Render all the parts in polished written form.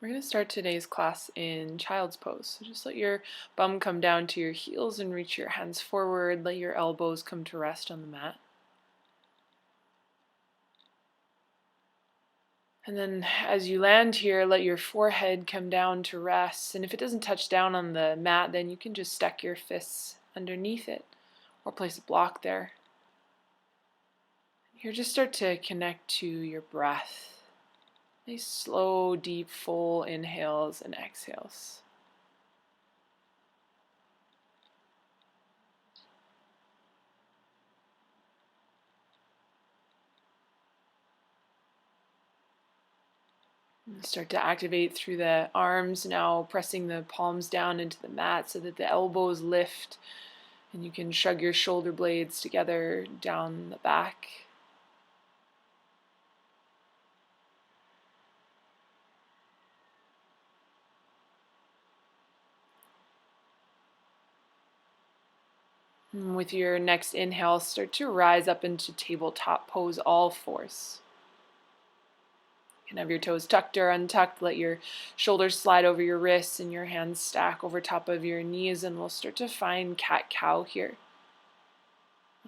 We're going to start today's class in child's pose. So just let your bum come down to your heels and reach your hands forward. Let your elbows come to rest on the mat. And then as you land here, let your forehead come down to rest. And if it doesn't touch down on the mat, then you can just stack your fists underneath it or place a block there. Here, just start to connect to your breath. Nice, slow, deep, full inhales and exhales. And start to activate through the arms, now pressing the palms down into the mat so that the elbows lift and you can shrug your shoulder blades together down the back. And with your next inhale, start to rise up into tabletop pose, all fours. You can have your toes tucked or untucked. Let your shoulders slide over your wrists and your hands stack over top of your knees, and we'll start to find cat-cow here.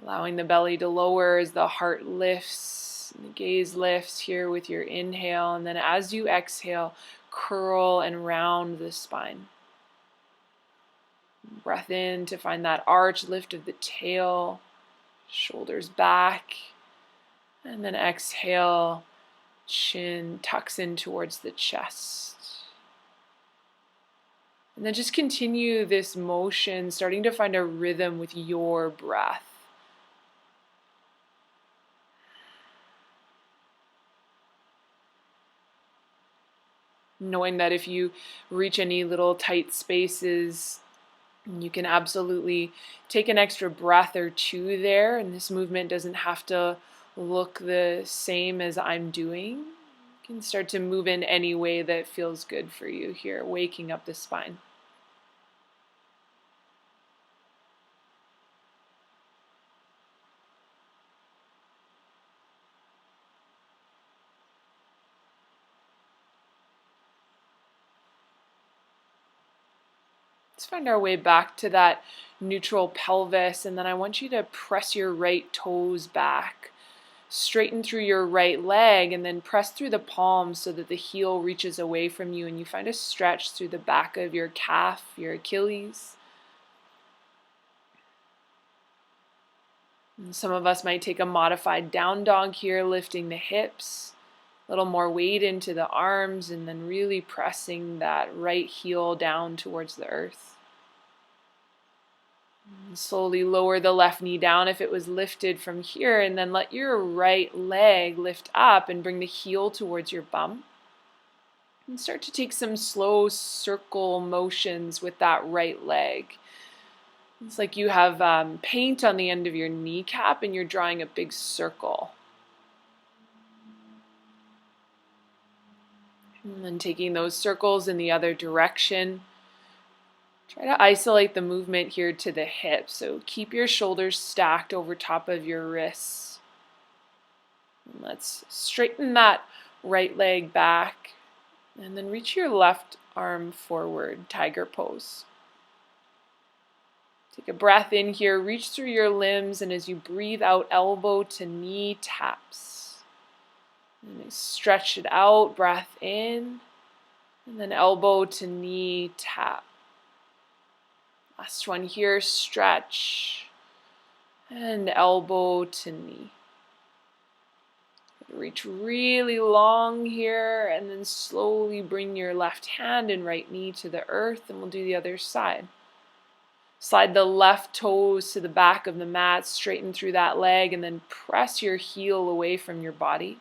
Allowing the belly to lower as the heart lifts, and the gaze lifts here with your inhale, and then as you exhale, curl and round the spine. Breath in to find that arch, lift of the tail, shoulders back, and then exhale, chin tucks in towards the chest. And then just continue this motion, starting to find a rhythm with your breath. Knowing that if you reach any little tight spaces, you can absolutely take an extra breath or two there, and this movement doesn't have to look the same as I'm doing. You can start to move in any way that feels good for you here, waking up the spine. Let's find our way back to that neutral pelvis, and then I want you to press your right toes back. Straighten through your right leg and then press through the palms so that the heel reaches away from you and you find a stretch through the back of your calf, your Achilles. And some of us might take a modified down dog here, lifting the hips, a little more weight into the arms, and then really pressing that right heel down towards the earth. And slowly lower the left knee down if it was lifted from here, and then let your right leg lift up and bring the heel towards your bum. And start to take some slow circle motions with that right leg. It's like you have paint on the end of your kneecap and you're drawing a big circle. And then taking those circles in the other direction. Try to isolate the movement here to the hips. So keep your shoulders stacked over top of your wrists. And let's straighten that right leg back. And then reach your left arm forward, tiger pose. Take a breath in here, reach through your limbs, and as you breathe out, elbow to knee taps. And stretch it out, breath in, and then elbow to knee tap. Last one here, stretch, and elbow to knee. Reach really long here, and then slowly bring your left hand and right knee to the earth, and we'll do the other side. Slide the left toes to the back of the mat, straighten through that leg, and then press your heel away from your body.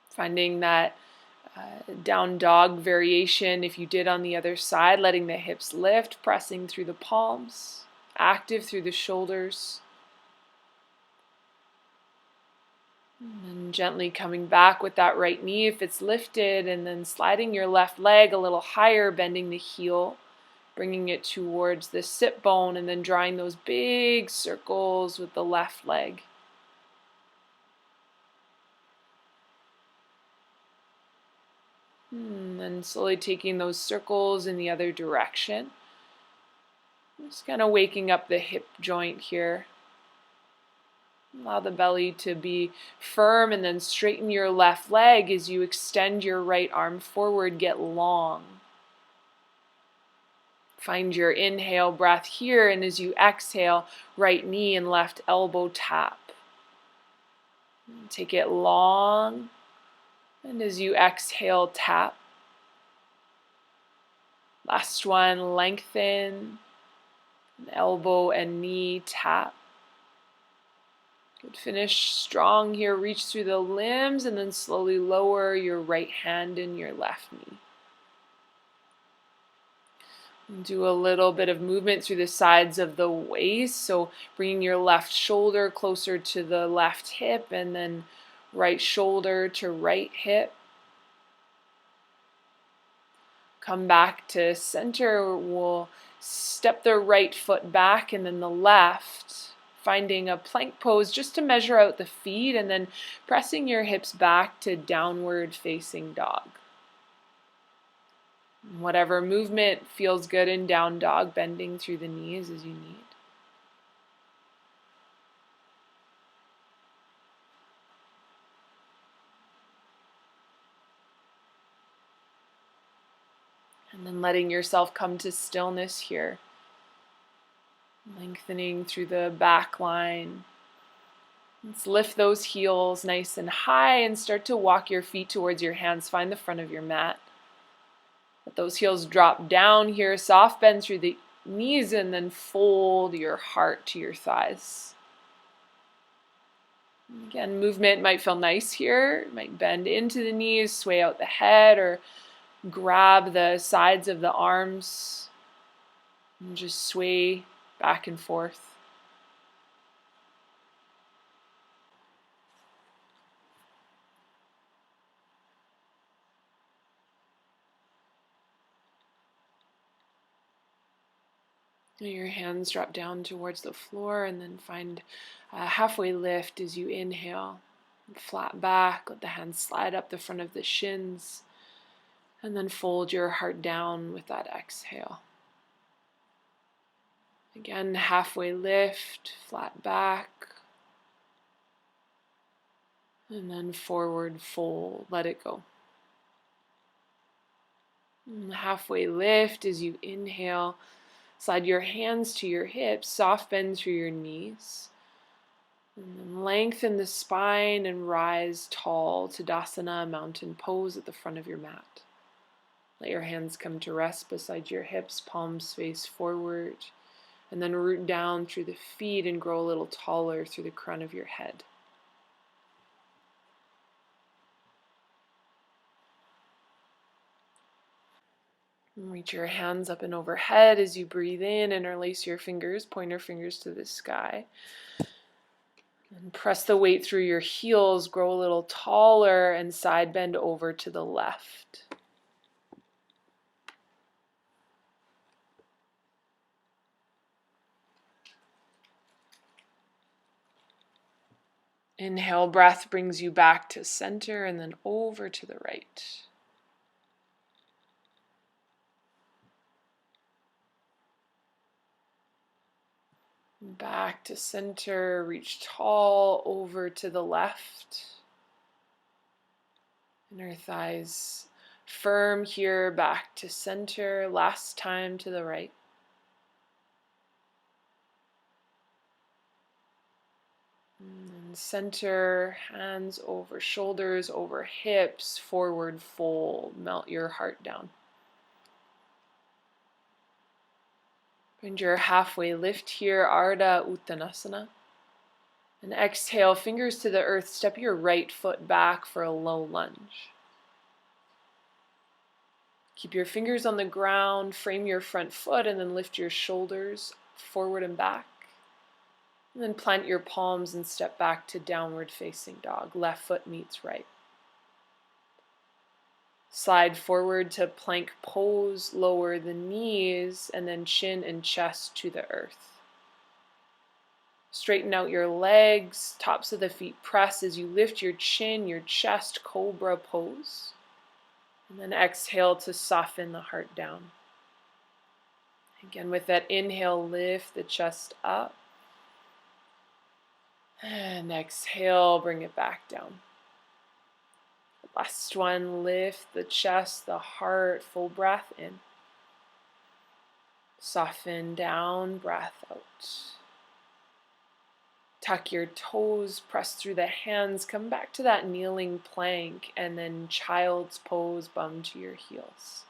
Finding that down dog variation if you did on the other side, letting the hips lift, pressing through the palms, active through the shoulders. And then gently coming back with that right knee if it's lifted, and then sliding your left leg a little higher, bending the heel, bringing it towards the sit bone, and then drawing those big circles with the left leg. And then slowly taking those circles in the other direction. Just kind of waking up the hip joint here. Allow the belly to be firm, and then straighten your left leg as you extend your right arm forward, get long. Find your inhale breath here, and as you exhale, right knee and left elbow tap. Take it long, and as you exhale, tap. Last one, lengthen, elbow and knee tap. Good, finish strong here, reach through the limbs, and then slowly lower your right hand and your left knee. Do a little bit of movement through the sides of the waist, so bringing your left shoulder closer to the left hip, and then right shoulder to right hip. Come back to center. We'll step the right foot back and then the left, finding a plank pose just to measure out the feet, and then pressing your hips back to downward facing dog. Whatever movement feels good in down dog, bending through the knees as you need. And then letting yourself come to stillness here. Lengthening through the back line. Let's lift those heels nice and high and start to walk your feet towards your hands. Find the front of your mat. Let those heels drop down here. Soft bend through the knees, and then fold your heart to your thighs. Again, movement might feel nice here. It might bend into the knees, sway out the head, or grab the sides of the arms and just sway back and forth. Your hands drop down towards the floor, and then find a halfway lift as you inhale. Flat back, let the hands slide up the front of the shins, and then fold your heart down with that exhale. Again, halfway lift, flat back, and then forward fold, let it go. And halfway lift as you inhale. Slide your hands to your hips, soft bend through your knees. And then lengthen the spine and rise tall, Tadasana, mountain pose at the front of your mat. Let your hands come to rest beside your hips, palms face forward. And then root down through the feet and grow a little taller through the crown of your head. Reach your hands up and overhead as you breathe in. Interlace your fingers, pointer fingers to the sky. And press the weight through your heels, grow a little taller, and side bend over to the left. Inhale, breath brings you back to center and then over to the right. Back to center, reach tall, over to the left. Inner thighs firm here, back to center, last time to the right. And then center, hands over shoulders, over hips, forward fold, melt your heart down. Find your halfway lift here, Ardha Uttanasana. And exhale, fingers to the earth, step your right foot back for a low lunge. Keep your fingers on the ground, frame your front foot, and then lift your shoulders forward and back. And then plant your palms and step back to downward facing dog. Left foot meets right. Slide forward to plank pose, lower the knees, and then chin and chest to the earth. Straighten out your legs, tops of the feet press as you lift your chin, your chest, cobra pose. And then exhale to soften the heart down. Again, with that inhale, lift the chest up. And exhale, bring it back down. Last one, lift the chest, the heart, full breath in. Soften down, breath out. Tuck your toes, press through the hands, come back to that kneeling plank, and then child's pose, bum to your heels.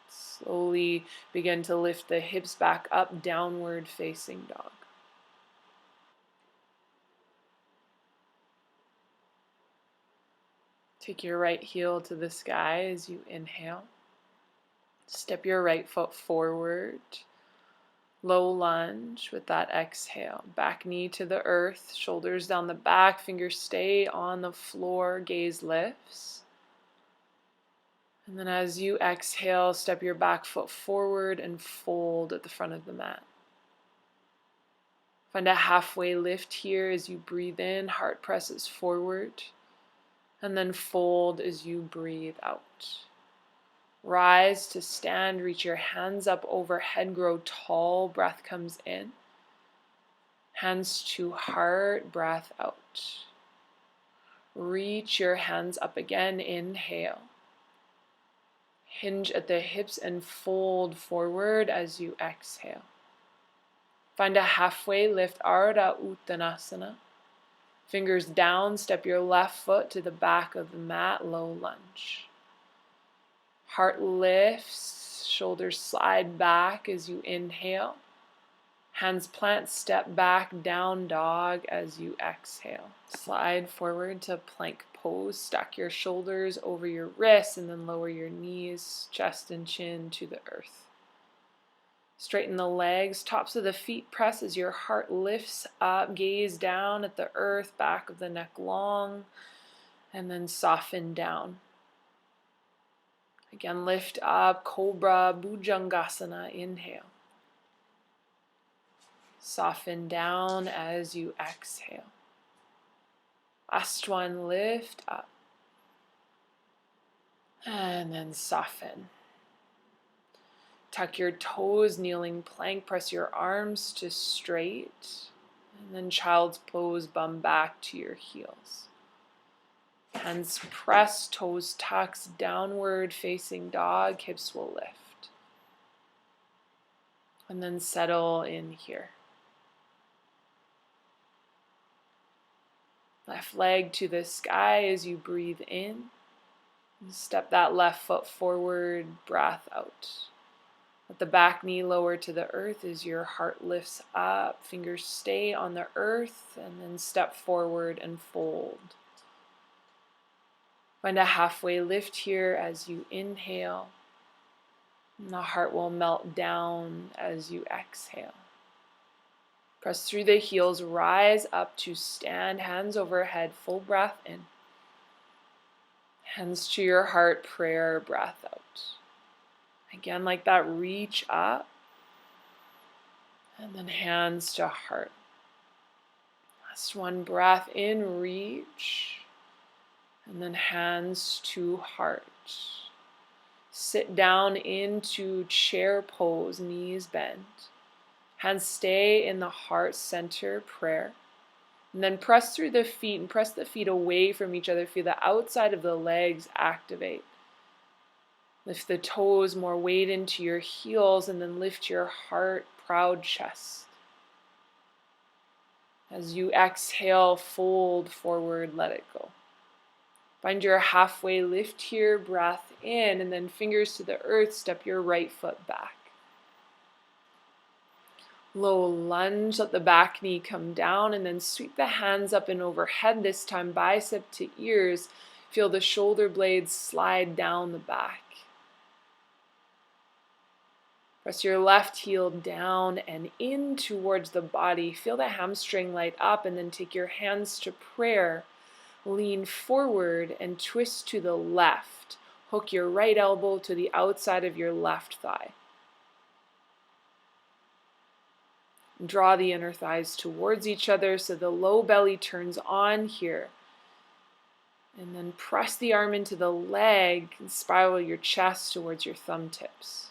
Slowly begin to lift the hips back up, downward facing dog. Take your right heel to the sky as you inhale. Step your right foot forward. Low lunge with that exhale. Back knee to the earth, shoulders down the back, fingers stay on the floor, gaze lifts. And then as you exhale, step your back foot forward and fold at the front of the mat. Find a halfway lift here as you breathe in, heart presses forward, and then fold as you breathe out. Rise to stand, reach your hands up overhead, grow tall, breath comes in. Hands to heart, breath out. Reach your hands up again, inhale. Hinge at the hips and fold forward as you exhale. Find a halfway lift, Ardha Uttanasana. Fingers down, step your left foot to the back of the mat, low lunge. Heart lifts, shoulders slide back as you inhale. Hands plant, step back, down dog as you exhale. Slide forward to plank pose. Stack your shoulders over your wrists and then lower your knees, chest and chin to the earth. Straighten the legs, tops of the feet press as your heart lifts up. Gaze down at the earth, back of the neck long, and then soften down. Again, lift up, Cobra, Bhujangasana, inhale. Soften down as you exhale. Last one, lift up. And then soften. Tuck your toes, kneeling plank, press your arms to straight. And then child's pose, bum back to your heels. Hands press, toes tucks, downward facing dog, hips will lift. And then settle in here. Left leg to the sky as you breathe in. Step that left foot forward, breath out. Let the back knee lower to the earth as your heart lifts up. Fingers stay on the earth and then step forward and fold. Find a halfway lift here as you inhale. And the heart will melt down as you exhale. Press through the heels, rise up to stand, hands overhead, full breath in. Hands to your heart, prayer, breath out. Again, like that, reach up. And then hands to heart. Last one, breath in, reach. And then hands to heart. Sit down into chair pose, knees bent. Hands stay in the heart center, prayer. And then press through the feet and press the feet away from each other. Feel the outside of the legs activate. Lift the toes, more weight into your heels, and then lift your heart, proud chest. As you exhale, fold forward, let it go. Find your halfway lift here, breath in, and then fingers to the earth, step your right foot back. Low lunge, let the back knee come down, and then sweep the hands up and overhead, this time bicep to ears. Feel the shoulder blades slide down the back. Press your left heel down and in towards the body. Feel the hamstring light up, and then take your hands to prayer. Lean forward and twist to the left. Hook your right elbow to the outside of your left thigh. Draw the inner thighs towards each other so the low belly turns on here. And then press the arm into the leg and spiral your chest towards your thumb tips.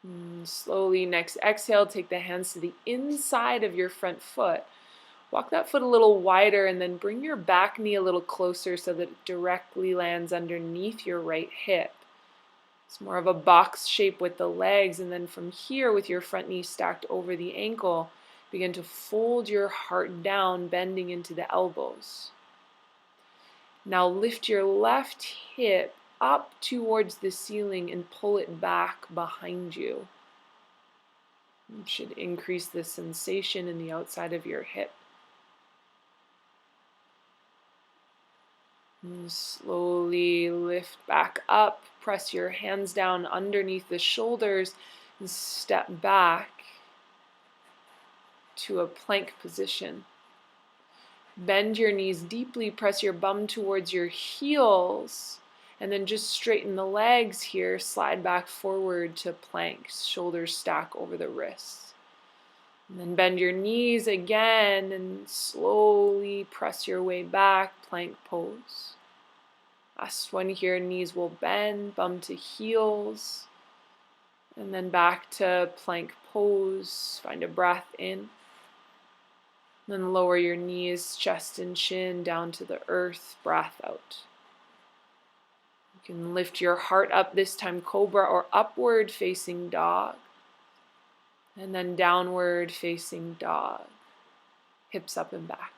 And slowly, next exhale, take the hands to the inside of your front foot. Walk that foot a little wider and then bring your back knee a little closer so that it directly lands underneath your right hip. It's more of a box shape with the legs, and then from here with your front knee stacked over the ankle, begin to fold your heart down, bending into the elbows. Now lift your left hip up towards the ceiling and pull it back behind you. You should increase the sensation in the outside of your hip. And slowly lift back up, press your hands down underneath the shoulders and step back to a plank position. Bend your knees deeply, press your bum towards your heels, and then just straighten the legs here, slide back forward to plank, shoulders stack over the wrists. And then bend your knees again and slowly press your way back, plank pose. Last one here, knees will bend, bum to heels, and then back to plank pose. Find a breath in. Then lower your knees, chest and chin down to the earth, breath out. You can lift your heart up, this time cobra or upward facing dog. And then downward facing dog. Hips up and back.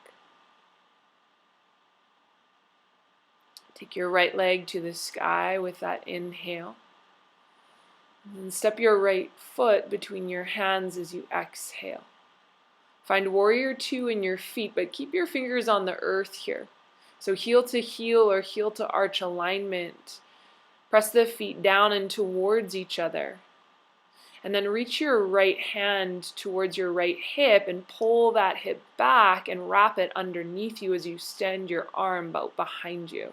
Take your right leg to the sky with that inhale. And then step your right foot between your hands as you exhale. Find warrior two in your feet, but keep your fingers on the earth here. So heel to heel or heel to arch alignment. Press the feet down and towards each other. And then reach your right hand towards your right hip and pull that hip back and wrap it underneath you as you extend your arm out behind you.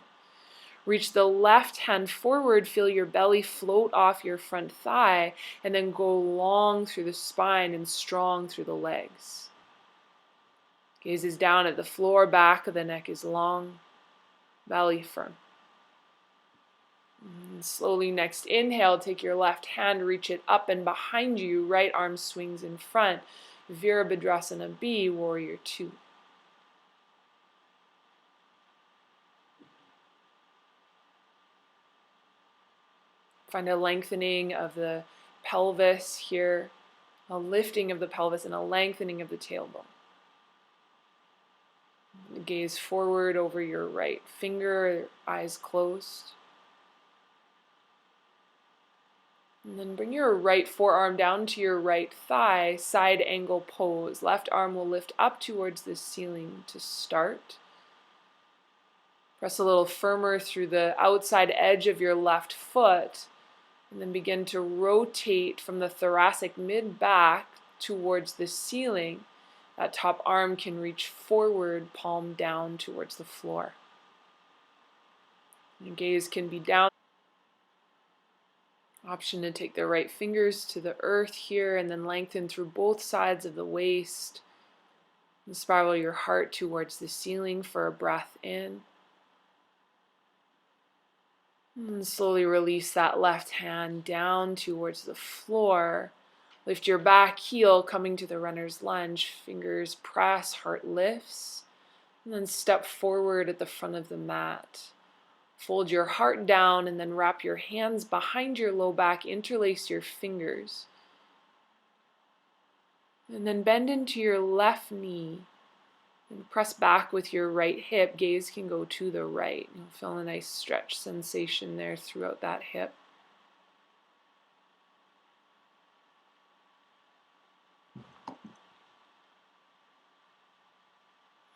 Reach the left hand forward, feel your belly float off your front thigh, and then go long through the spine and strong through the legs. Gaze is down at the floor, back of the neck is long, belly firm. And slowly, next inhale, take your left hand, reach it up and behind you, right arm swings in front. Virabhadrasana B, warrior two. Find a lengthening of the pelvis here, a lifting of the pelvis and a lengthening of the tailbone. Gaze forward over your right finger, eyes closed. And then bring your right forearm down to your right thigh, side angle pose. Left arm will lift up towards the ceiling to start. Press a little firmer through the outside edge of your left foot. And then begin to rotate from the thoracic mid-back towards the ceiling. That top arm can reach forward, palm down towards the floor. Your gaze can be down. Option to take the right fingers to the earth here and then lengthen through both sides of the waist. And spiral your heart towards the ceiling for a breath in. And slowly release that left hand down towards the floor. Lift your back heel, coming to the runner's lunge. Fingers press, heart lifts. And then step forward at the front of the mat. Fold your heart down and then wrap your hands behind your low back. Interlace your fingers. And then bend into your left knee. And press back with your right hip. Gaze can go to the right. You'll feel a nice stretch sensation there throughout that hip.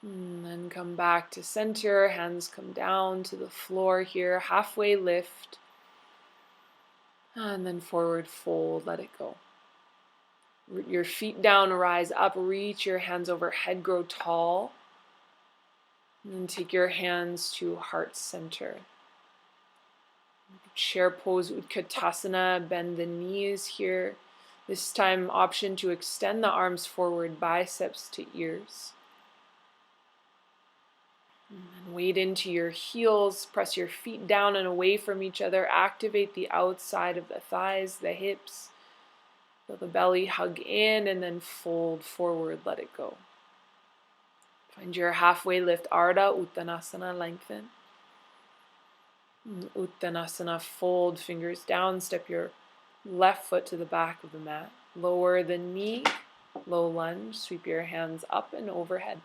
And then come back to center. Hands come down to the floor here. Halfway lift. And then forward fold. Let it go. Your feet down, rise up, reach your hands overhead, grow tall. And then take your hands to heart center. Chair pose, Utkatasana, bend the knees here. This time option to extend the arms forward, biceps to ears. And wade into your heels, press your feet down and away from each other, activate the outside of the thighs, the hips. Feel the belly hug in and then fold forward, let it go. Find your halfway lift, Ardha Uttanasana, lengthen. Uttanasana, fold, fingers down, step your left foot to the back of the mat. Lower the knee, low lunge, sweep your hands up and overhead.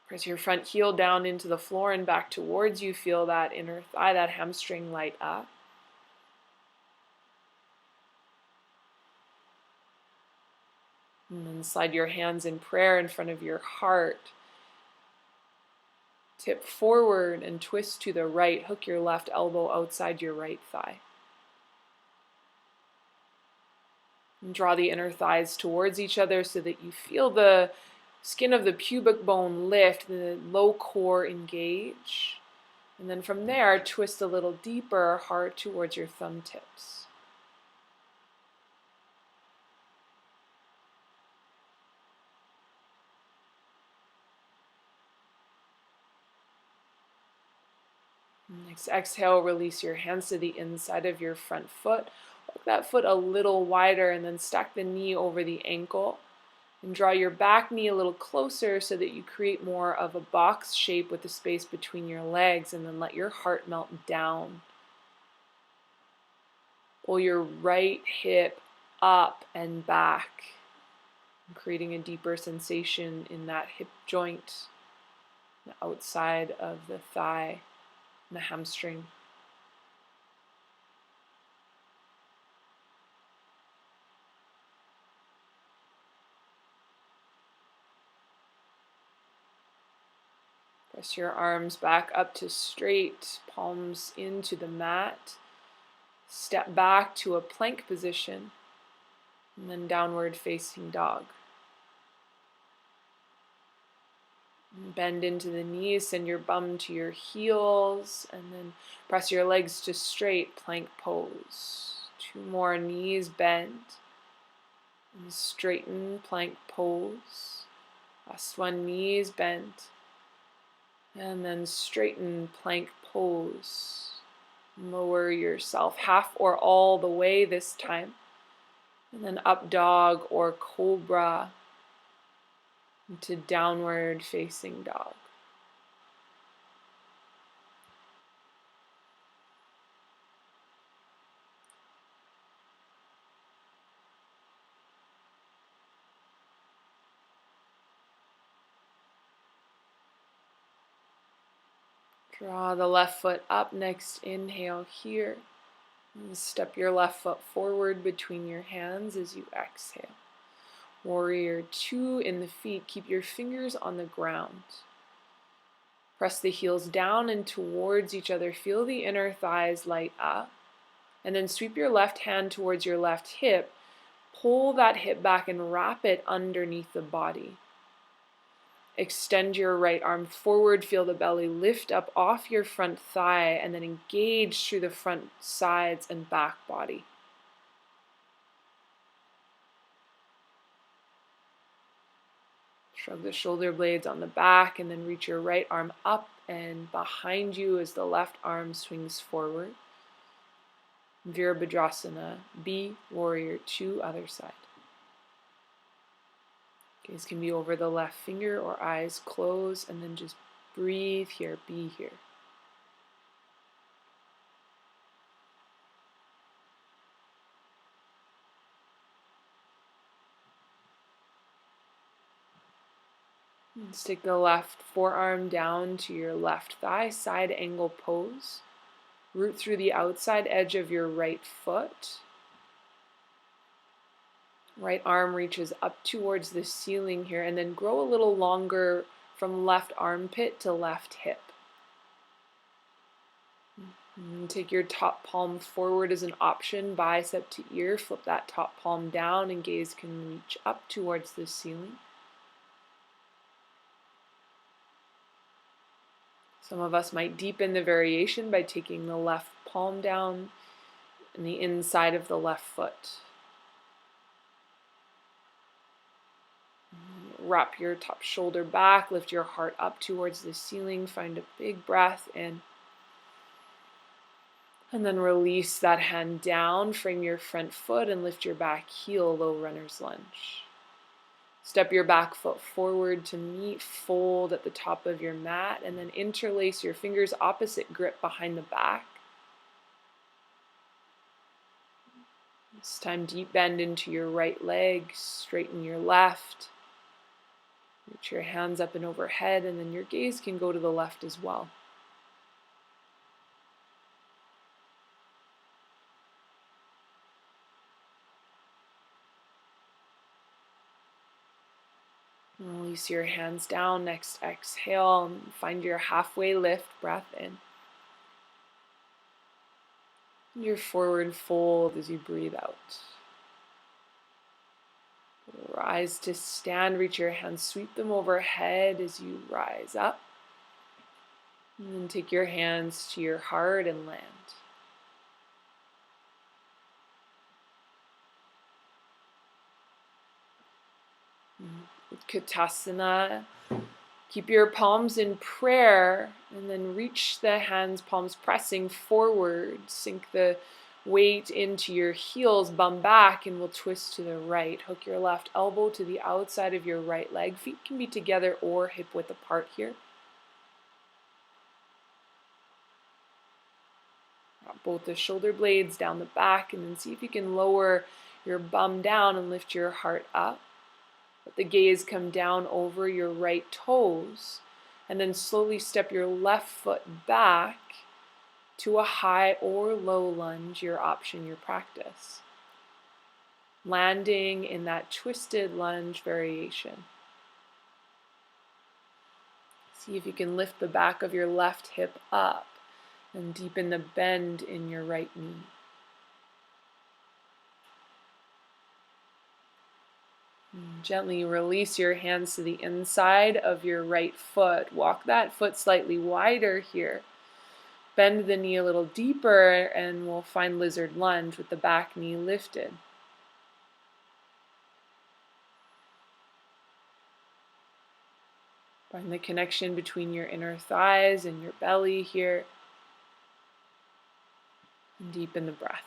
Press your front heel down into the floor and back towards you. Feel that inner thigh, that hamstring light up. And then slide your hands in prayer in front of your heart. Tip forward and twist to the right. Hook your left elbow outside your right thigh. And draw the inner thighs towards each other so that you feel the skin of the pubic bone lift, the low core engage. And then from there, twist a little deeper, heart towards your thumb tips. Next exhale, release your hands to the inside of your front foot. Walk that foot a little wider and then stack the knee over the ankle. And draw your back knee a little closer so that you create more of a box shape with the space between your legs, and then let your heart melt down. Pull your right hip up and back, creating a deeper sensation in that hip joint, the outside of the thigh, and the hamstring. Press your arms back up to straight, palms into the mat. Step back to a plank position, and then downward facing dog. Bend into the knees, send your bum to your heels, and then press your legs to straight, plank pose. 2 more, knees bend, and straighten, plank pose. Last one, knees bend, and then straighten, plank pose. Lower yourself half or all the way this time, and then up dog or cobra into downward facing dog. Draw the left foot up. Next inhale here. And step your left foot forward between your hands as you exhale. Warrior 2 in the feet. Keep your fingers on the ground. Press the heels down and towards each other. Feel the inner thighs light up. And then sweep your left hand towards your left hip. Pull that hip back and wrap it underneath the body. Extend your right arm forward, feel the belly lift up off your front thigh, and then engage through the front sides and back body. Shrug the shoulder blades on the back, and then reach your right arm up and behind you as the left arm swings forward. Virabhadrasana, B, Warrior 2, other side. Gaze can be over the left finger or eyes closed, and then just breathe here, be here. And stick the left forearm down to your left thigh, side angle pose. Root through the outside edge of your right foot. Right arm reaches up towards the ceiling here, and then grow a little longer from left armpit to left hip. And take your top palm forward as an option, bicep to ear. Flip that top palm down, and gaze can reach up towards the ceiling. Some of us might deepen the variation by taking the left palm down and the inside of the left foot. Wrap your top shoulder back, lift your heart up towards the ceiling, find a big breath in. And then release that hand down, frame your front foot and lift your back heel, low runner's lunge. Step your back foot forward to meet, fold at the top of your mat, and then interlace your fingers opposite grip behind the back. This time deep bend into your right leg, straighten your left. Reach your hands up and overhead, and then your gaze can go to the left as well. Release your hands down. Next exhale, find your halfway lift, breath in. And your forward fold as you breathe out. Rise to stand, reach your hands, sweep them overhead as you rise up. And then take your hands to your heart and land. Utkatasana. Keep your palms in prayer and then reach the hands, palms pressing forward. Sink the weight into your heels, bum back, and we'll twist to the right. Hook your left elbow to the outside of your right leg. Feet can be together or hip width apart here. Drop both the shoulder blades down the back, and then see if you can lower your bum down and lift your heart up. Let the gaze come down over your right toes, and then slowly step your left foot back to a high or low lunge, your option, your practice. Landing in that twisted lunge variation. See if you can lift the back of your left hip up and deepen the bend in your right knee. Gently release your hands to the inside of your right foot. Walk that foot slightly wider here. Bend the knee a little deeper and we'll find lizard lunge with the back knee lifted. Find the connection between your inner thighs and your belly here. And deepen the breath.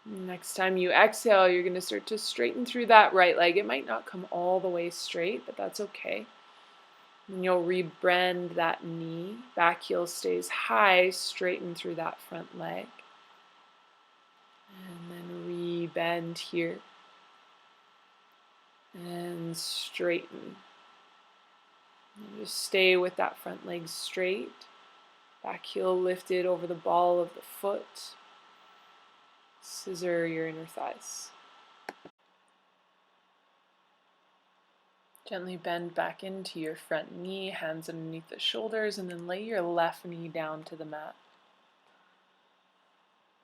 Next time you exhale, you're going to start to straighten through that right leg. It might not come all the way straight, but that's okay. And you'll re-bend that knee. Back heel stays high, straighten through that front leg. And then re-bend here. And straighten. And just stay with that front leg straight. Back heel lifted over the ball of the foot. Scissor your inner thighs. Gently bend back into your front knee, hands underneath the shoulders, and then lay your left knee down to the mat.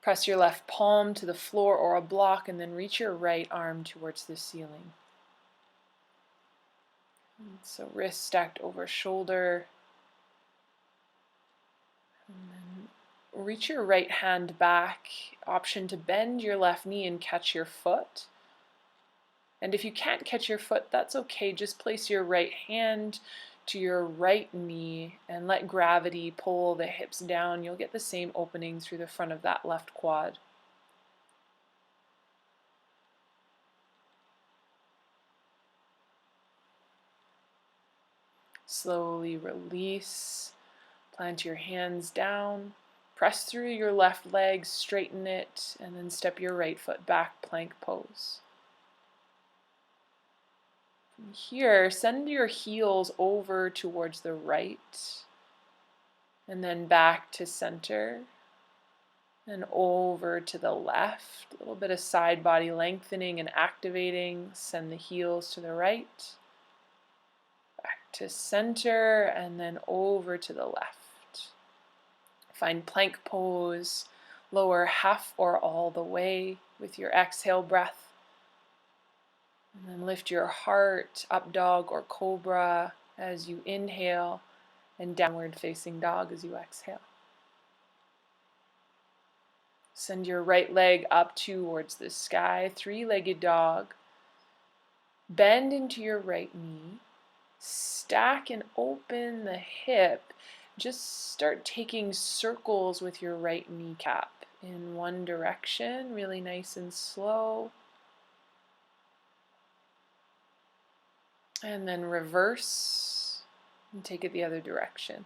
Press your left palm to the floor or a block, and then reach your right arm towards the ceiling. And so wrist stacked over shoulder. And then reach your right hand back. Option to bend your left knee and catch your foot. And if you can't catch your foot, that's okay. Just place your right hand to your right knee and let gravity pull the hips down. You'll get the same opening through the front of that left quad. Slowly release. Plant your hands down. Press through your left leg, straighten it, and then step your right foot back, plank pose. From here, send your heels over towards the right, and then back to center, and over to the left. A little bit of side body lengthening and activating. Send the heels to the right, back to center, and then over to the left. Find plank pose, lower half or all the way with your exhale breath. And then lift your heart, up dog or cobra as you inhale, and downward facing dog as you exhale. Send your right leg up towards the sky, three-legged dog. Bend into your right knee. Stack and open the hip. Just start taking circles with your right kneecap in one direction, really nice and slow. And then reverse and take it the other direction.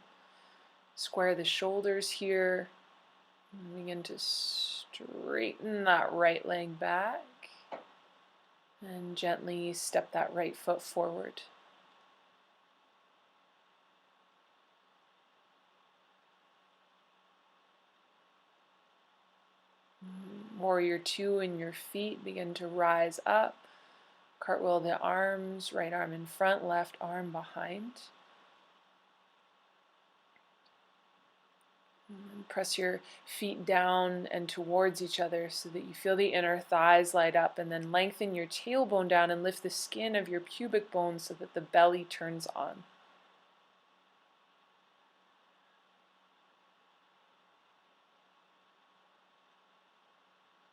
Square the shoulders here. And begin to straighten that right leg back. And gently step that right foot forward. Warrior two in your feet, begin to rise up. Cartwheel the arms, right arm in front, left arm behind. And press your feet down and towards each other so that you feel the inner thighs light up, and then lengthen your tailbone down and lift the skin of your pubic bone so that the belly turns on.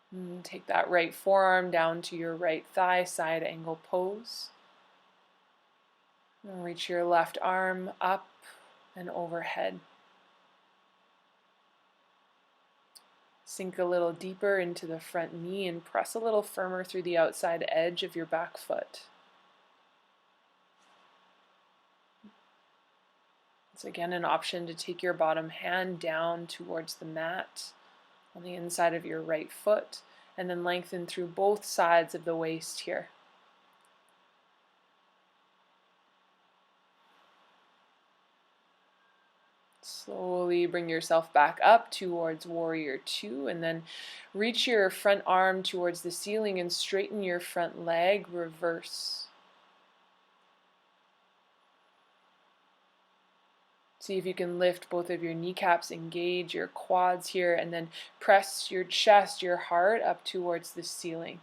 And take that right forearm down to your right thigh, side angle pose. And reach your left arm up and overhead. Sink a little deeper into the front knee and press a little firmer through the outside edge of your back foot. It's again an option to take your bottom hand down towards the mat on the inside of your right foot, and then lengthen through both sides of the waist here. Slowly bring yourself back up towards warrior two, and then reach your front arm towards the ceiling and straighten your front leg, reverse. See if you can lift both of your kneecaps, engage your quads here, and then press your chest, your heart up towards the ceiling.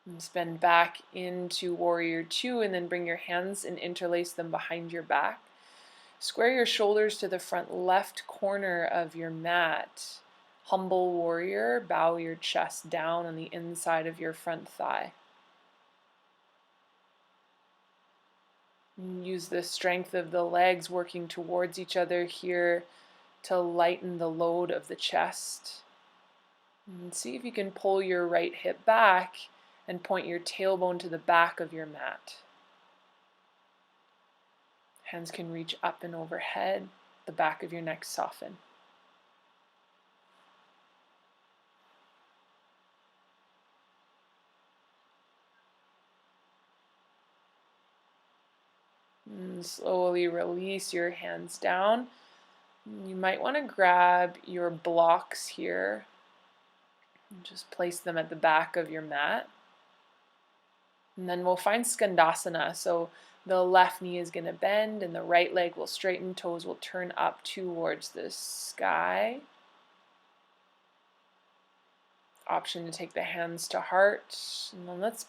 And spin back into warrior two, and then bring your hands and interlace them behind your back. Square your shoulders to the front left corner of your mat. Humble warrior, bow your chest down on the inside of your front thigh. And use the strength of the legs working towards each other here to lighten the load of the chest. And see if you can pull your right hip back and point your tailbone to the back of your mat. Hands can reach up and overhead, the back of your neck soften. And slowly release your hands down. You might want to grab your blocks here and just place them at the back of your mat. And then we'll find Skandasana. So the left knee is going to bend and the right leg will straighten, toes will turn up towards the sky. Option to take the hands to heart. And then let's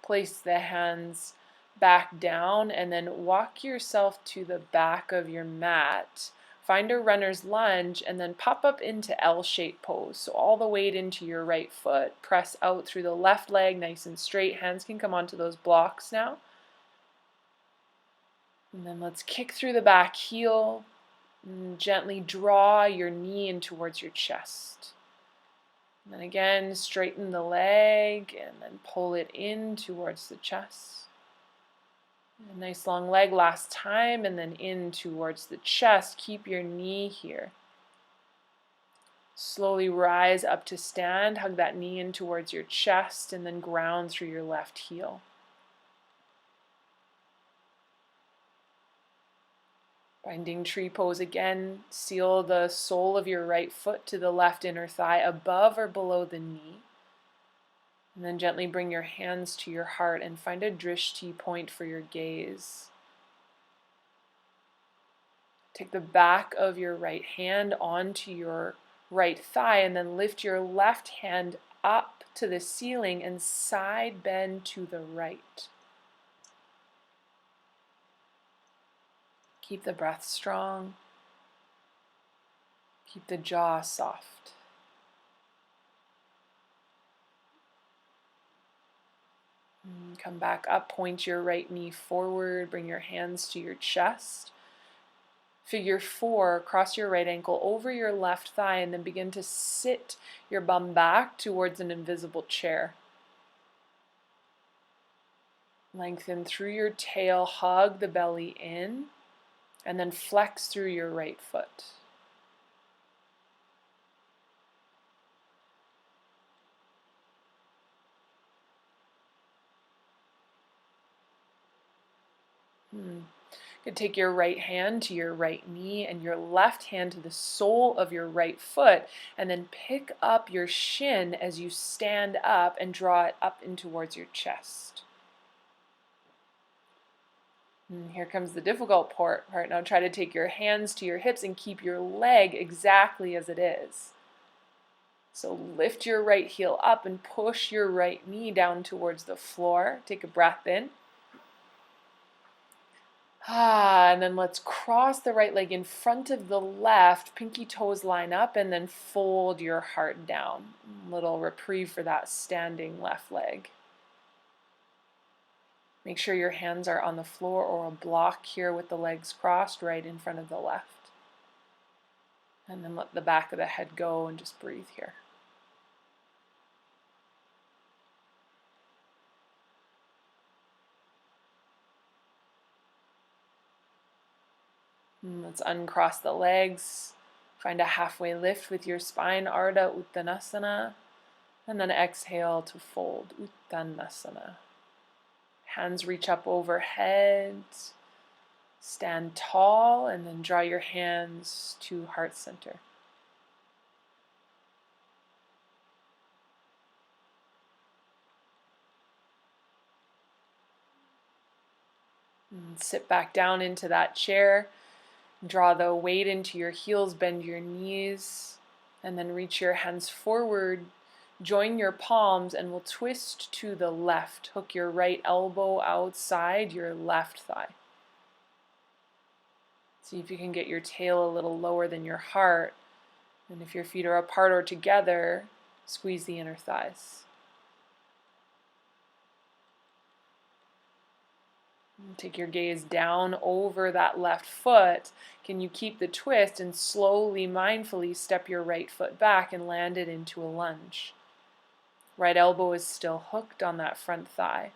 place the hands back down and then walk yourself to the back of your mat. Find a runner's lunge and then pop up into L-shaped pose. So all the weight into your right foot. Press out through the left leg, nice and straight. Hands can come onto those blocks now. And then let's kick through the back heel. And gently draw your knee in towards your chest. And then again, straighten the leg and then pull it in towards the chest. A nice long leg last time, and then in towards the chest. Keep your knee here. Slowly rise up to stand. Hug that knee in towards your chest and then ground through your left heel. Finding tree pose again. Seal the sole of your right foot to the left inner thigh above or below the knee. And then gently bring your hands to your heart and find a drishti point for your gaze. Take the back of your right hand onto your right thigh and then lift your left hand up to the ceiling and side bend to the right. Keep the breath strong. Keep the jaw soft. Come back up, point your right knee forward, bring your hands to your chest. Figure 4, cross your right ankle over your left thigh and then begin to sit your bum back towards an invisible chair. Lengthen through your tail, hug the belly in, and then flex through your right foot. You could take your right hand to your right knee and your left hand to the sole of your right foot, and then pick up your shin as you stand up and draw it up in towards your chest. And here comes the difficult part. Now try to take your hands to your hips and keep your leg exactly as it is. So lift your right heel up and push your right knee down towards the floor. Take a breath in. And then let's cross the right leg in front of the left, pinky toes line up, and then fold your heart down. Little reprieve for that standing left leg. Make sure your hands are on the floor or a block here with the legs crossed right in front of the left. And then let the back of the head go and just breathe here. Let's uncross the legs. Find a halfway lift with your spine, Ardha Uttanasana. And then exhale to fold, Uttanasana. Hands reach up overhead. Stand tall and then draw your hands to heart center. And sit back down into that chair. Draw the weight into your heels, bend your knees, and then reach your hands forward. Join your palms and we'll twist to the left. Hook your right elbow outside your left thigh. See if you can get your tail a little lower than your heart. And if your feet are apart or together, squeeze the inner thighs. Take your gaze down over that left foot. Can you keep the twist and slowly, mindfully step your right foot back and land it into a lunge? Right elbow is still hooked on that front thigh.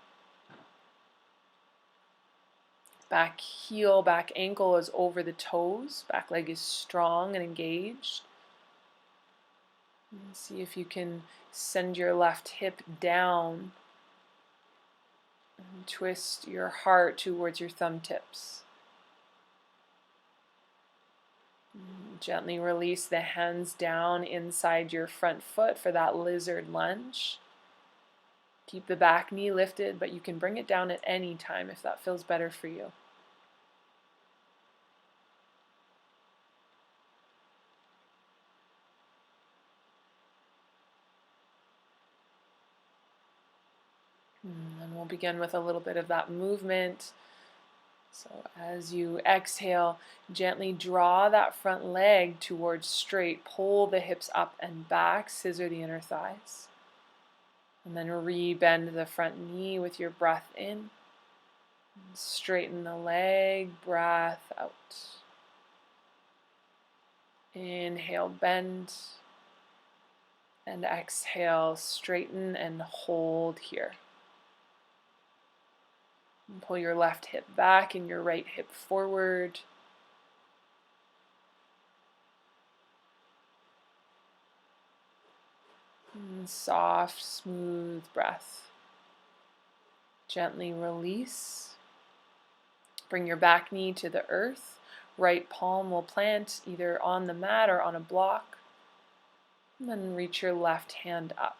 Back heel, back ankle is over the toes. Back leg is strong and engaged. And see if you can send your left hip down. And twist your heart towards your thumb tips. Gently release the hands down inside your front foot for that lizard lunge. Keep the back knee lifted, but you can bring it down at any time if that feels better for you. And we'll begin with a little bit of that movement. So as you exhale, gently draw that front leg towards straight. Pull the hips up and back, scissor the inner thighs. And then re-bend the front knee with your breath in. Straighten the leg, breath out. Inhale, bend. And exhale, straighten and hold here. And pull your left hip back and your right hip forward. And soft, smooth breath. Gently release. Bring your back knee to the earth. Right palm will plant either on the mat or on a block. And then reach your left hand up.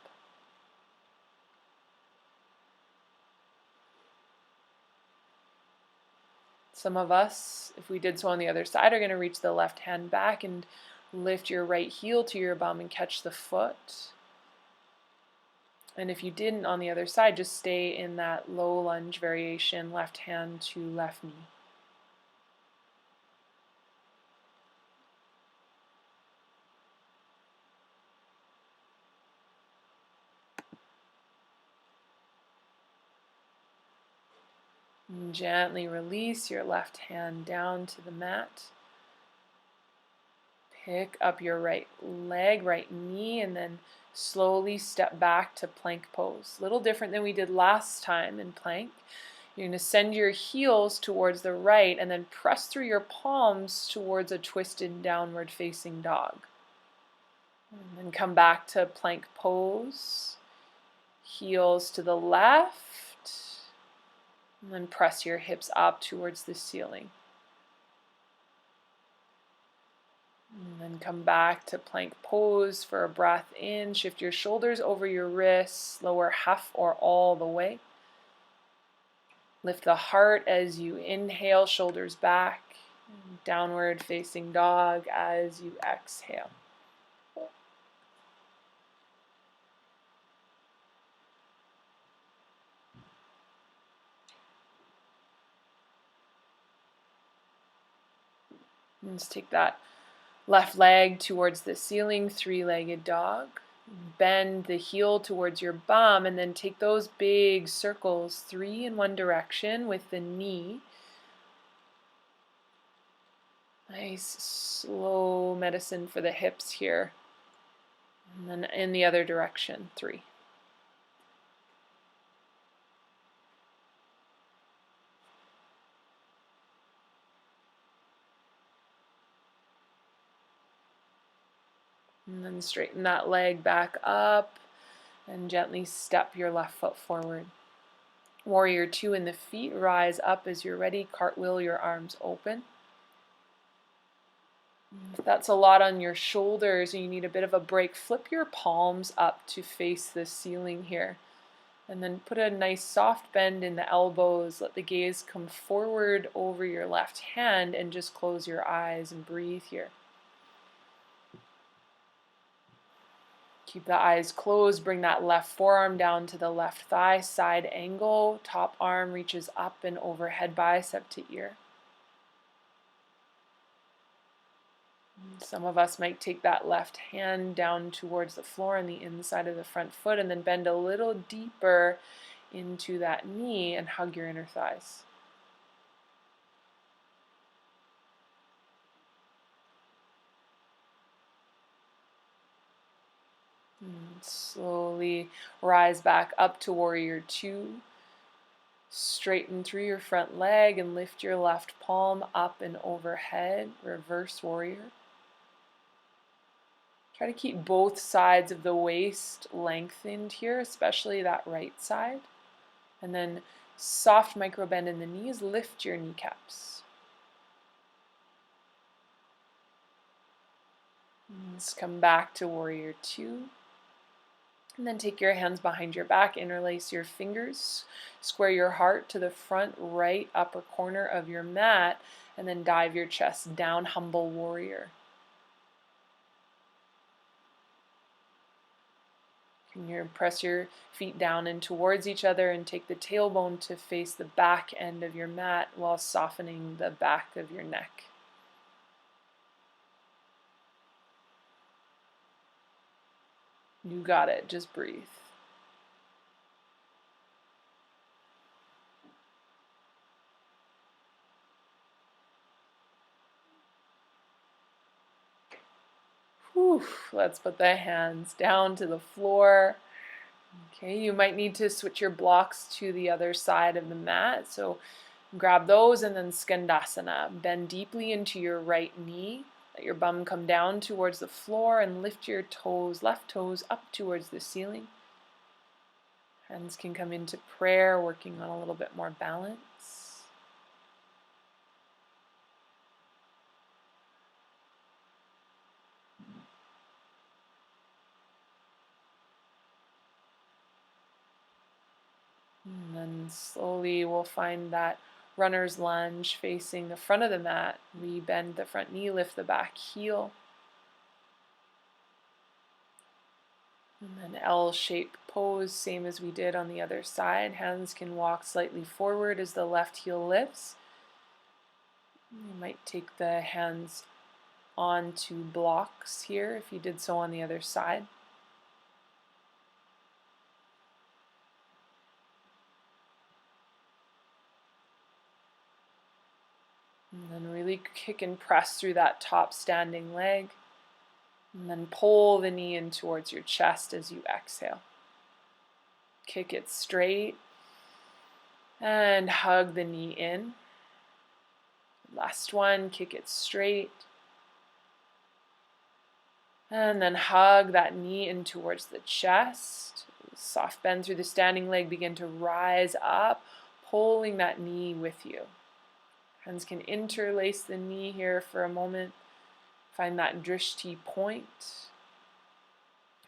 Some of us, if we did so on the other side, are going to reach the left hand back and lift your right heel to your bum and catch the foot. And if you didn't on the other side, just stay in that low lunge variation, left hand to left knee. And gently release your left hand down to the mat. Pick up your right leg, right knee, and then slowly step back to plank pose. A little different than we did last time in plank. You're going to send your heels towards the right and then press through your palms towards a twisted downward facing dog. And then come back to plank pose. Heels to the left. And then press your hips up towards the ceiling. And then come back to plank pose for a breath in. Shift your shoulders over your wrists, lower half or all the way. Lift the heart as you inhale, shoulders back. Downward facing dog as you exhale. And let's take that left leg towards the ceiling, three-legged dog. Bend the heel towards your bum and then take those big circles, 3 in one direction with the knee. Nice slow medicine for the hips here. And then in the other direction, 3. And then straighten that leg back up and gently step your left foot forward. Warrior 2 in the feet, rise up as you're ready, cartwheel your arms open. If that's a lot on your shoulders and you need a bit of a break, flip your palms up to face the ceiling here. And then put a nice soft bend in the elbows, let the gaze come forward over your left hand and just close your eyes and breathe here. Keep the eyes closed, bring that left forearm down to the left thigh, side angle, top arm reaches up and overhead, bicep to ear. Some of us might take that left hand down towards the floor on the inside of the front foot and then bend a little deeper into that knee and hug your inner thighs. And slowly rise back up to Warrior 2. Straighten through your front leg and lift your left palm up and overhead, reverse warrior. Try to keep both sides of the waist lengthened here, especially that right side. And then soft micro bend in the knees, lift your kneecaps. Let's come back to Warrior 2. And then take your hands behind your back, interlace your fingers, square your heart to the front right upper corner of your mat, and then dive your chest down, humble warrior. Can you press your feet down and towards each other and take the tailbone to face the back end of your mat while softening the back of your neck. You got it, just breathe. Whew, let's put the hands down to the floor. Okay, you might need to switch your blocks to the other side of the mat. So grab those and then Skandasana. Bend deeply into your right knee. Let your bum come down towards the floor and lift your toes, left toes up towards the ceiling. Hands can come into prayer, working on a little bit more balance. And then slowly we'll find that runner's lunge facing the front of the mat. We bend the front knee, lift the back heel. And then L-shaped pose, same as we did on the other side. Hands can walk slightly forward as the left heel lifts. You might take the hands onto blocks here if you did so on the other side. And then really kick and press through that top standing leg. And then pull the knee in towards your chest as you exhale. Kick it straight and hug the knee in. Last one, kick it straight. And then hug that knee in towards the chest. Soft bend through the standing leg, begin to rise up, pulling that knee with you. Hands can interlace the knee here for a moment. Find that drishti point.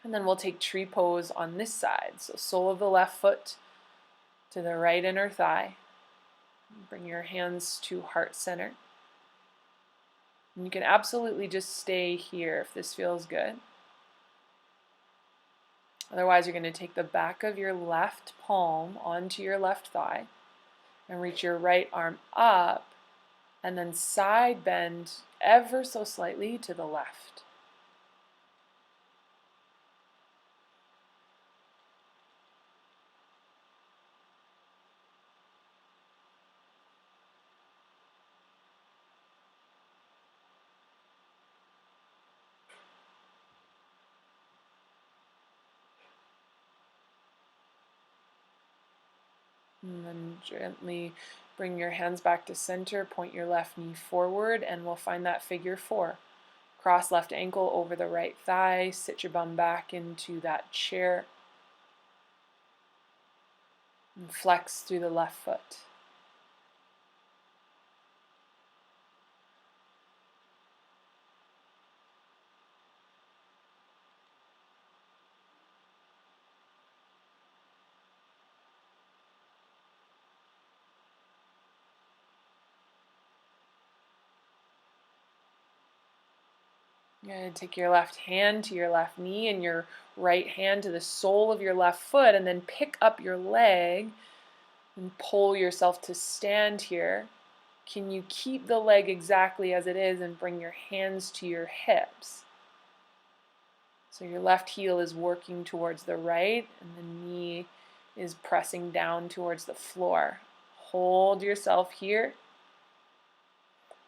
And then we'll take tree pose on this side. So sole of the left foot to the right inner thigh. Bring your hands to heart center. And you can absolutely just stay here if this feels good. Otherwise, you're going to take the back of your left palm onto your left thigh and reach your right arm up and then side bend ever so slightly to the left. And then gently bring your hands back to center, point your left knee forward, and we'll find that figure four. Cross left ankle over the right thigh, sit your bum back into that chair, and flex through the left foot. You're going to take your left hand to your left knee and your right hand to the sole of your left foot, and then pick up your leg and pull yourself to stand here. Can you keep the leg exactly as it is and bring your hands to your hips? So your left heel is working towards the right and the knee is pressing down towards the floor. Hold yourself here.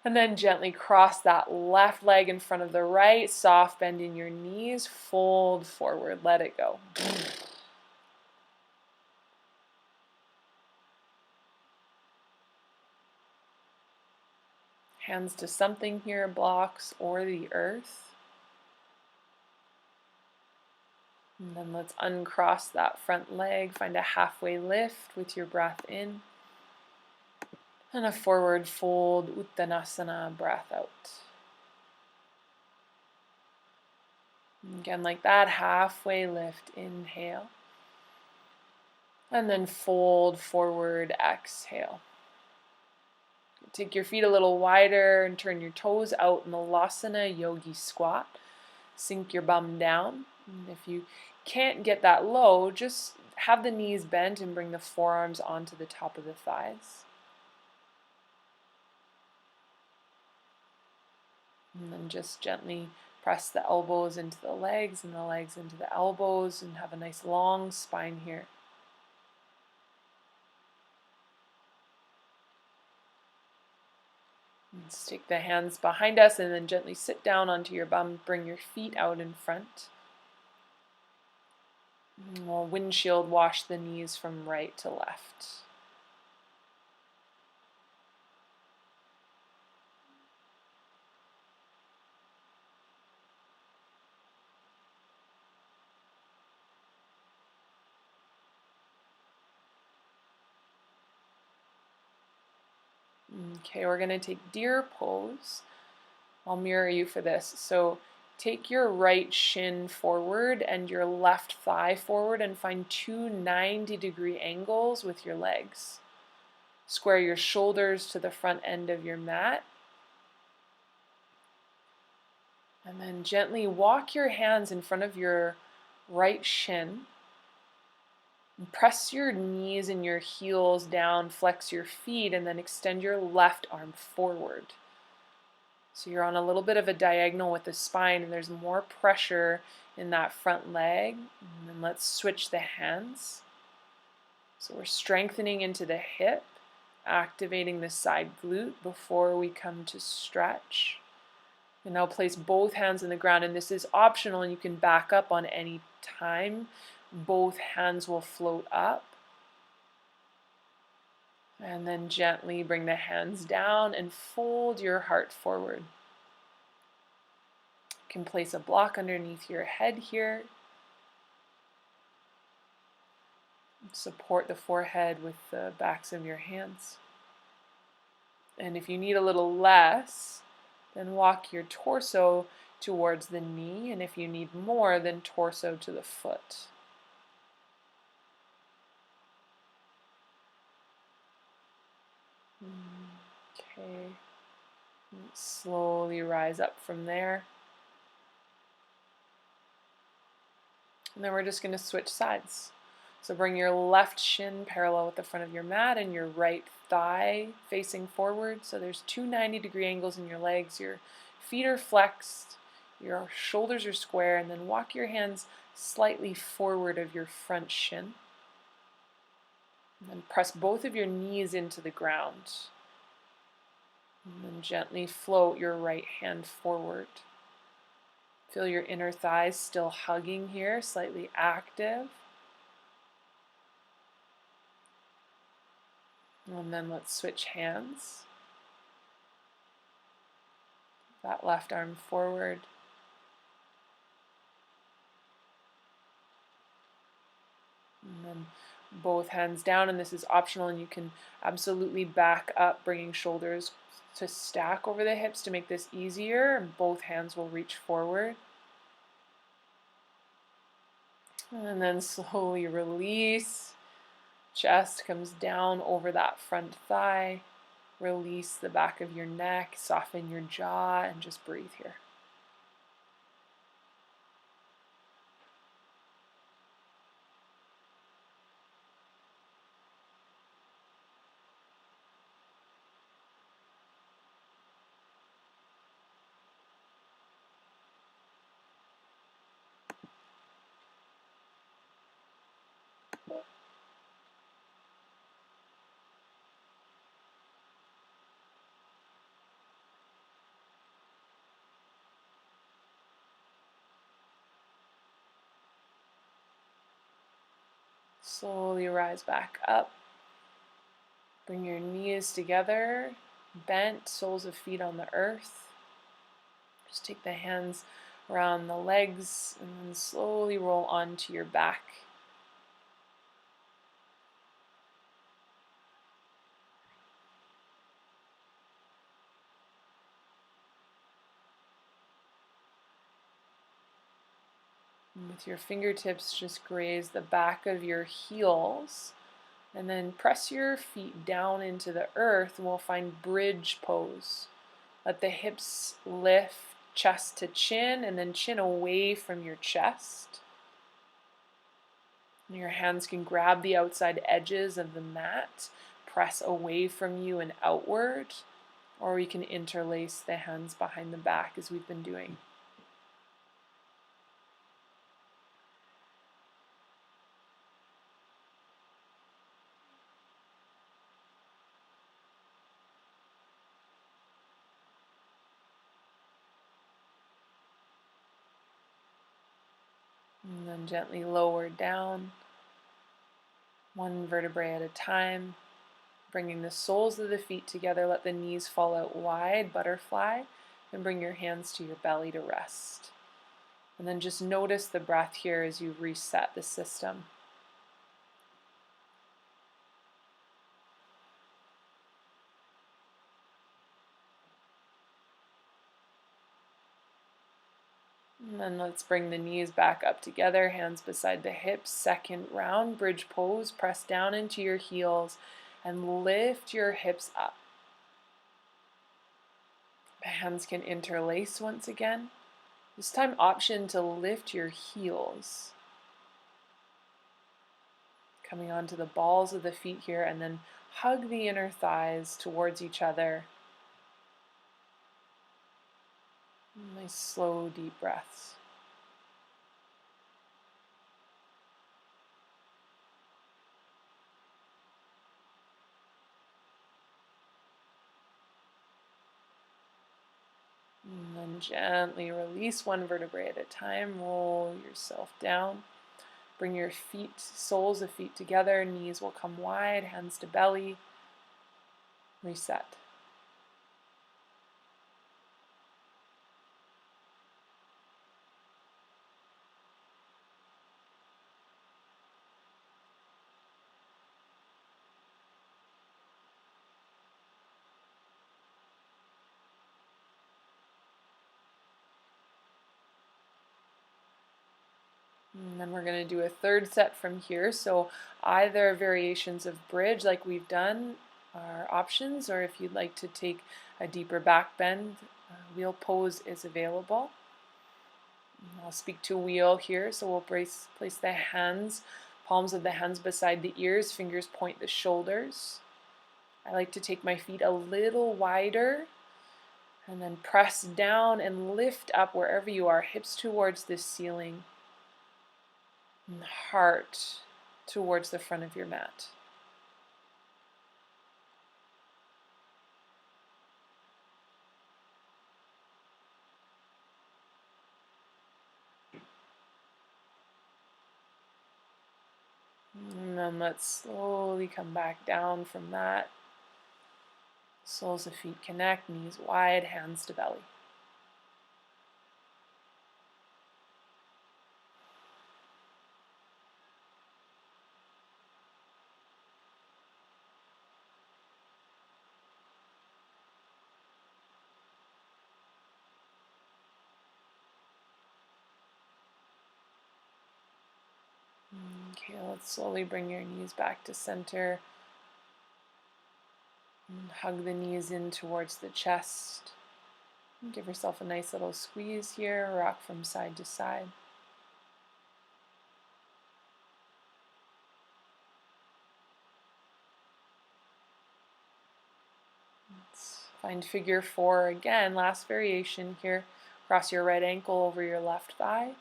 And then gently cross that left leg in front of the right, soft bend in your knees, fold forward, let it go. Hands to something here, blocks or the earth. And then let's uncross that front leg, find a halfway lift with your breath in. And a forward fold, Uttanasana, breath out. Again, like that, halfway lift, inhale. And then fold forward, exhale. Take your feet a little wider and turn your toes out in the Lasana Yogi squat. Sink your bum down. And if you can't get that low, just have the knees bent and bring the forearms onto the top of the thighs. And then just gently press the elbows into the legs and the legs into the elbows and have a nice long spine here. Let's take the hands behind us and then gently sit down onto your bum. Bring your feet out in front. And we'll windshield wash the knees from right to left. Okay, we're going to take deer pose. I'll mirror you for this. So take your right shin forward and your left thigh forward and find two 90-degree angles with your legs. Square your shoulders to the front end of your mat. And then gently walk your hands in front of your right shin. And press your knees and your heels down, flex your feet, and then extend your left arm forward. So you're on a little bit of a diagonal with the spine, and there's more pressure in that front leg. And then let's switch the hands. So we're strengthening into the hip, activating the side glute before we come to stretch. And now place both hands on the ground, and this is optional, and you can back up on any time. Both hands will float up. And then gently bring the hands down and fold your heart forward. You can place a block underneath your head here. Support the forehead with the backs of your hands. And if you need a little less, then walk your torso towards the knee. And if you need more, then torso to the foot. Okay. Slowly rise up from there. And then we're just going to switch sides. So bring your left shin parallel with the front of your mat and your right thigh facing forward. So there's two 90-degree angles in your legs. Your feet are flexed, your shoulders are square, and then walk your hands slightly forward of your front shin. And then press both of your knees into the ground. And then gently float your right hand forward. Feel your inner thighs still hugging here, slightly active. And then let's switch hands. That left arm forward. And then both hands down, and this is optional, and you can absolutely back up, bringing shoulders to stack over the hips to make this easier, and both hands will reach forward. And then slowly release. Chest comes down over that front thigh. Release the back of your neck, soften your jaw, and just breathe here. Slowly rise back up. Bring your knees together, bent, soles of feet on the earth. Just take the hands around the legs and then slowly roll onto your back. And with your fingertips, just graze the back of your heels. And then press your feet down into the earth, and we'll find bridge pose. Let the hips lift, chest to chin, and then chin away from your chest. And your hands can grab the outside edges of the mat, press away from you and outward, or we can interlace the hands behind the back as we've been doing. And then gently lower down, one vertebrae at a time, bringing the soles of the feet together. Let the knees fall out wide, butterfly, and bring your hands to your belly to rest. And then just notice the breath here as you reset the system. And then let's bring the knees back up together, hands beside the hips. Second round, bridge pose. Press down into your heels and lift your hips up. The hands can interlace once again. This time, option to lift your heels. Coming onto the balls of the feet here, and then hug the inner thighs towards each other. Nice slow deep breaths. And then gently release one vertebrae at a time. Roll yourself down. Bring your feet, soles of feet together. Knees will come wide, hands to belly. Reset. And then we're going to do a third set from here. So either variations of bridge like we've done are options, or if you'd like to take a deeper back bend, wheel pose is available. I'll speak to wheel here, so we'll place the hands, palms of the hands beside the ears, fingers point the shoulders. I like to take my feet a little wider and then press down and lift up wherever you are, hips towards the ceiling and heart towards the front of your mat. And then let's slowly come back down from that. Soles of feet connect, knees wide, hands to belly. Okay, let's slowly bring your knees back to center. And hug the knees in towards the chest. And give yourself a nice little squeeze here, rock from side to side. Let's find figure 4 again, last variation here. Cross your right ankle over your left thigh.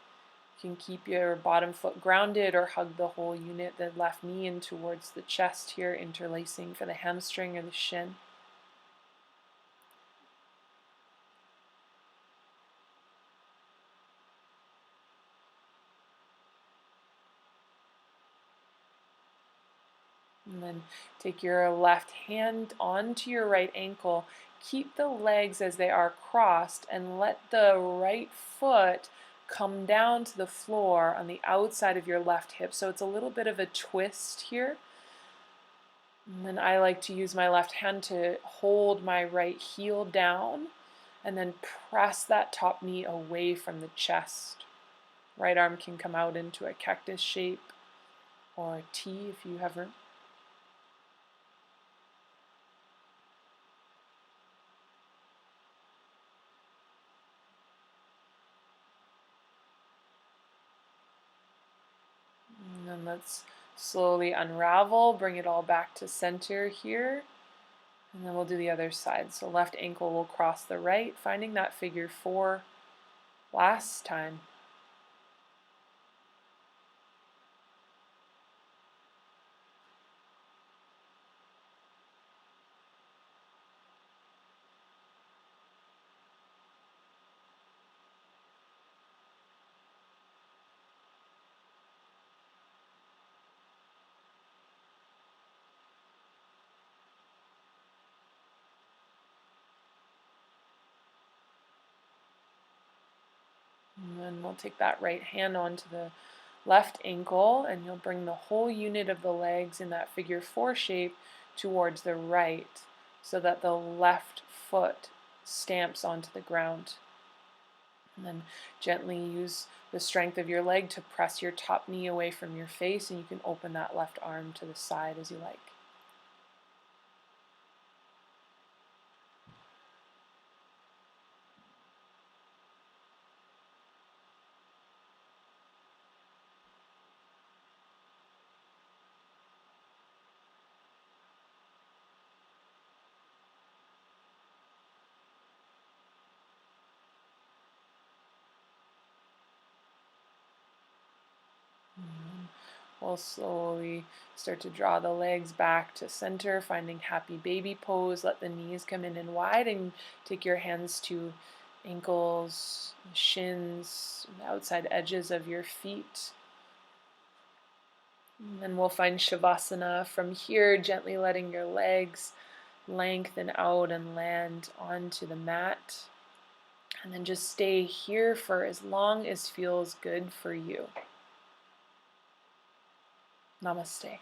You can keep your bottom foot grounded or hug the whole unit, the left knee in towards the chest here, interlacing for the hamstring or the shin. And then take your left hand onto your right ankle. Keep the legs as they are crossed and let the right foot come down to the floor on the outside of your left hip. So it's a little bit of a twist here. And then I like to use my left hand to hold my right heel down and then press that top knee away from the chest. Right arm can come out into a cactus shape or a T if you have room. And then let's slowly unravel, bring it all back to center here. And then we'll do the other side. So left ankle will cross the right, finding that figure 4 last time. And then we'll take that right hand onto the left ankle and you'll bring the whole unit of the legs in that figure 4 shape towards the right so that the left foot stamps onto the ground. And then gently use the strength of your leg to press your top knee away from your face, and you can open that left arm to the side as you like. We'll slowly start to draw the legs back to center, finding happy baby pose. Let the knees come in and wide, and take your hands to ankles, shins, the outside edges of your feet. And then we'll find Shavasana. From here, gently letting your legs lengthen out and land onto the mat. And then just stay here for as long as feels good for you. Namaste.